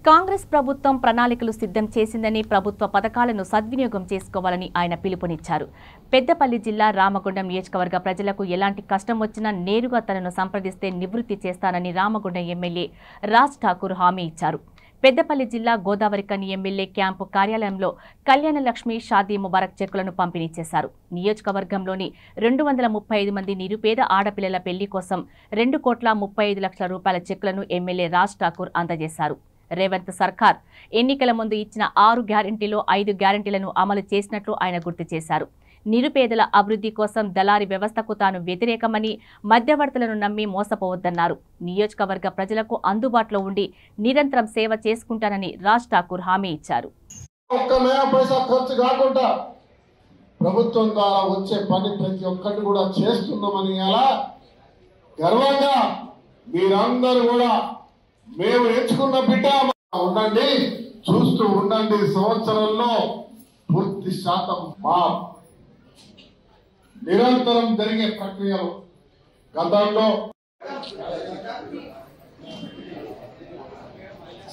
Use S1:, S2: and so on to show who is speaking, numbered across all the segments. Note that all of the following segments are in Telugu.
S1: కాంగ్రెస్ ప్రభుత్వం ప్రణాళికలు సిద్ధం చేసిందని ప్రభుత్వ పథకాలను సద్వినియోగం చేసుకోవాలని ఆయన పిలుపునిచ్చారు. పెద్దపల్లి జిల్లా రామగుండం నియోజకవర్గ ప్రజలకు ఎలాంటి కష్టం వచ్చినా నేరుగా తనను సంప్రదిస్తే నివృత్తి చేస్తానని రామగుండం ఎమ్మెల్యే రాజ్ ఠాకూర్ హామీ ఇచ్చారు. పెద్దపల్లి జిల్లా గోదావరికని ఎమ్మెల్యే క్యాంపు కార్యాలయంలో కళ్యాణ లక్ష్మి షాదీ ముబారక్ చెక్కులను పంపిణీ చేశారు. నియోజకవర్గంలోని 235 మంది నిరుపేద ఆడపిల్లల పెళ్లి కోసం 2,35,00,000 రూపాయల చెక్కులను ఎమ్మెల్యే రాజ్ ఠాకూర్ అందజేశారు. రేవంత్ సర్కార్ ఎన్నికల ముందు ఇచ్చిన 6 గ్యారెంటీలో 5 గ్యారెంటీలను అమలు చేసినట్లు ఆయన గుర్తు చేశారు. నిరుపేదల అభివృద్ధి కోసం దళారీ వ్యవస్థకు తాను వ్యతిరేకమని, మధ్యవర్తులను నమ్మి మోసపోవద్దన్నారు. నియోజకవర్గ ప్రజలకు అందుబాటులో ఉండి నిరంతరం సేవ చేసుకుంటానని రాజ్ ఠాకూర్ హామీ ఇచ్చారు.
S2: ప్రభుత్వం ద్వారా వచ్చే పని ప్రతి ఒక్కటి కూడా చేస్తున్నామని అలా గర్వంగా మీరందరూ కూడా మేము ఎంచుకున్న బిడ్డ ఉండండి, చూస్తూ ఉండండి. సంవత్సరంలో పూర్తి శాతం మా నిరంతరం జరిగే ప్రక్రియలు గతంలో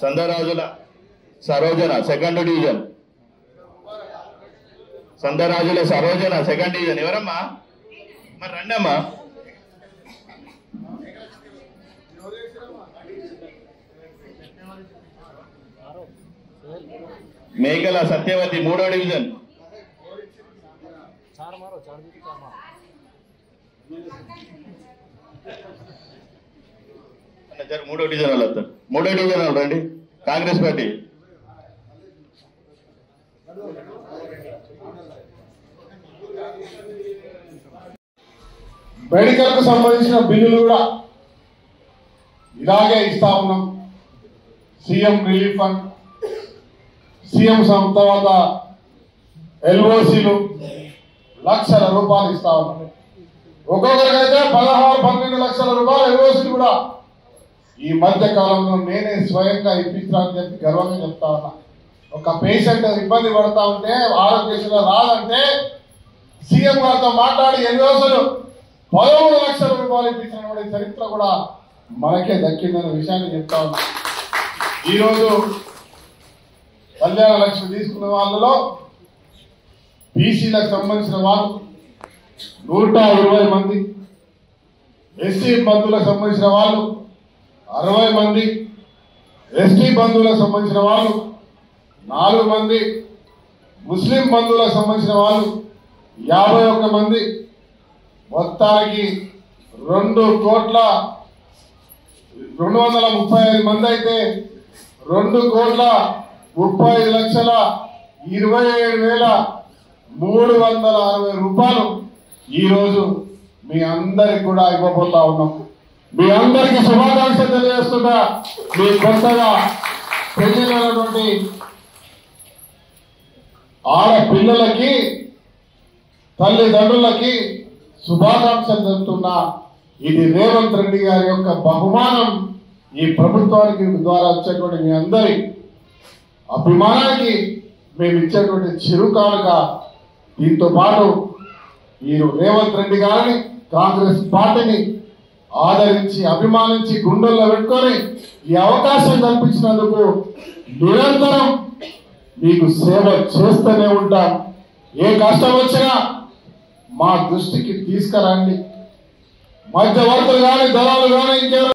S3: Sandarajula Sarojana second division, Sandarajula Sarojana second division ఎవరమ్మా? మరి రండమ్మా. మేకల సత్యవతి 3వ డివిజన్, మూడో డివిజన్ వాళ్ళు వస్తారు. 3వ డివిజన్ వాళ్ళు రండి. కాంగ్రెస్ పార్టీ
S2: మెడికల్ కు సంబంధించిన బిల్లులు కూడా ఇలాగే ఇస్తా ఉన్నాం. సీఎం రిలీఫ్ ఫండ్, సీఎం తర్వాత ఎల్ఓసీలు లక్షల రూపాయలు ఇస్తా ఉన్నాం. ఒక్కొక్కరికైతే 16-12 లక్షల రూపాయలు ఎల్ఓసీలు కూడా ఈ మధ్య కాలంలో నేనే స్వయంగా ఇప్పించాలని చెప్పి గర్వంగా చెప్తా ఉన్నా. ఒక పేషెంట్ ఇబ్బంది పడతా ఉంటే ఆరోగ్యశ్రీలో రాదంటే సీఎం గారితో మాట్లాడి ఎల్ఓసీలు 13 లక్షల రూపాయలు ఇప్పించిన చరిత్ర కూడా మనకే దక్కిందనే విషయాన్ని చెప్తా ఉన్నా. ఈరోజు కళ్యాణ లక్ష్మి తీసుకున్న వాళ్ళలో బీసీలకు సంబంధించిన వాళ్ళు 120 మంది, ఎస్సీ బంధువులకు సంబంధించిన వాళ్ళు 60 మంది, ఎస్టీ బంధువులకు సంబంధించిన వాళ్ళు 4 మంది, ముస్లిం బంధువులకు సంబంధించిన వాళ్ళు 51 మంది, మొత్తానికి 2,235 మంది అయితే 2,27,27,360 రూపాయలు ఈరోజు మీ అందరికి కూడా ఇవ్వబోతా ఉన్నాం. మీ అందరికి శుభాకాంక్షలు తెలియజేస్తున్నా. మీ కొత్తగా పెళ్లినటువంటి ఆడపిల్లలకి, తల్లిదండ్రులకి శుభాకాంక్షలు చెప్తున్నా. ఇది రేవంత్ రెడ్డి గారి యొక్క బహుమానం. ఈ ప్రభుత్వానికి ద్వారా వచ్చేటువంటి మీ అందరి అభిమానానికి మేము ఇచ్చేటువంటి చిరుకానుక. దీంతో పాటు మీరు రేవంత్ రెడ్డి గారిని, కాంగ్రెస్ పార్టీని ఆదరించి అభిమానించి గుండెల్లో పెట్టుకొని ఈ అవకాశం కల్పించినందుకు నిరంతరం మీకు సేవ చేస్తూనే ఉంటాం. ఏ కష్టం వచ్చినా మా దృష్టికి తీసుకురండి. మధ్యవర్తులు కానీ, దళాలు కానీ, ఇంకెవరు